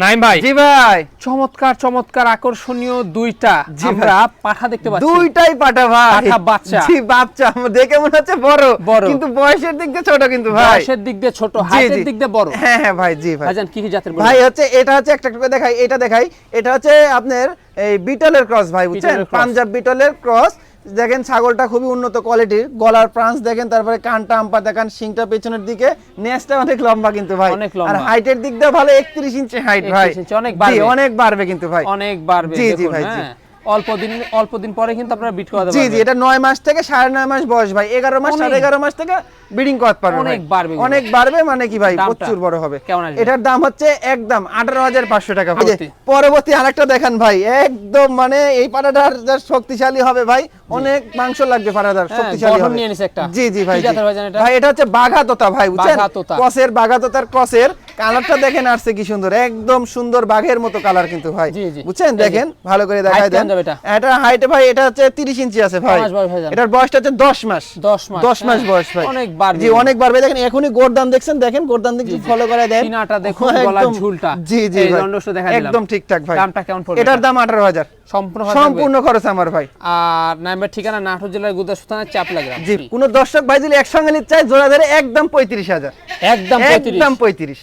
নাইম ভাই, জি ভাই, চমৎকার চমৎকার আকর্ষণীয় দুইটা আমরা পাঠা দেখতে পাচ্ছি। দুইটাই পাঠা ভাই, পাঠা বাচ্চা। জি বাচ্চা, আমার দেখে মনে হচ্ছে বড় বড়। কিন্তু বয়সের দিক দিয়ে ছোট কিন্তু ভাই। বয়সের দিক দিয়ে ছোট, হাইটের দিক দিয়ে বড়। হ্যাঁ হ্যাঁ ভাই, জি ভাই। ভাইজান কি কি জাতের বড়? ভাই হচ্ছে এটা হচ্ছে একটা একটা করে দেখাই, এটা দেখাই। এটা হচ্ছে আপনার এই বিটলের ক্রস ভাই, বুঝছেন? বিটলের cross। পাঞ্জাব বিটলের ক্রস। দেখেন ছাগলটা খুবই উন্নত কোয়ালিটির, গলার প্রান্স দেখেন, তারপরে কানটা আম্পা দেখেন, শিংটা পেছনের দিকে, নেজটা অনেক লম্বা কিন্তু ভাই। অনেক লম্বা। আর হাইটের দিক দিয়ে ভালো 31 ইঞ্চি হাইট ভাই। 31 ইঞ্চি, অনেক বাড়বে। জি, অনেক বাড়বে কিন্তু ভাই। অনেক বাড়বে। জি, জি দেখুন, ভাই, জি। হ্যাঁ। অল্প দিন পরে কিন্তু আপনারা বিট করাতে জি পারবেন। জি, এটা 9 মাস থেকে 9.5 মাস বয়স ভাই, 11 মাস, অনেক। 11.5 মাস থেকে ব্রিডিং করতে পারবে অনেক ভাই। বাড়বে কিন্তু। অনেক বাড়বে মানে কি ভাই, দামটা প্রচুর বড় হবে। কেমন আসবে? এটার দাম হচ্ছে একদম 18,500 টাকা ভাই। পরবর্তী। পরবর্তী আরেকটা দেখেন ভাই, একদম মানে এই পাটাটার যা শক্তিশালী হবে ভাই, অনেক মাংস লাগবে পাটাটার, হ্যাঁ, শক্তিশালী গঠন হবে। নিয়ে নিছে একটা। জি জি ভাই, কি জি। জাতের ভাইজান এটা? ভাই এটা হচ্ছে বাঘাতোতা ভাই, বুঝছেন? বাঘাতোতা। ক্রসের, বাঘাতোতার ক্রসের কালারটা দেখেন আসছে কি সুন্দর, একদম সুন্দর বাঘের মতো কালার কিন্তু ভাই, জি, জি। বুঝছেন? এই যে। দেখেন ভালো করে দেখাই Height দেন। কেমন যাবে এটা? এটা হাইট ভাই, এটা হচ্ছে 30 ইঞ্চি আছে ভাই। কয় মাস বয়স ভাইজান? এটার বয়সটা হচ্ছে 10 মাস। 10 মাস। 10 মাস হ্যাঁ। বয়স ভাই। অনেক বাড়বে। জি, অনেক বাড়বে। দেখেন এখনই গোরদান দেখছেন, দেখেন গোরদান দিক ফলো করে দেন। সিনাটা দেখুন, একদম, গলার ঝুলটা। জি জি এই ভাই, দণ্ডটা দেখা দিলাম। একদম ঠিকঠাক ভাই। দামটা কেমন পড়বে এটার এটা? দাম 18,000 সম্পূর্ণ সম্পূর্ণ খরচ আমার ভাই। আর নাইমের ঠিকানা নাটোর জেলার গুদাসুথা চাপলা গ্রাম। জি, কোন দর্শক ভাই যদি একসঙ্গে নিতে চায় জোড়া ধরে একদম 35,000, একদম একদম 35।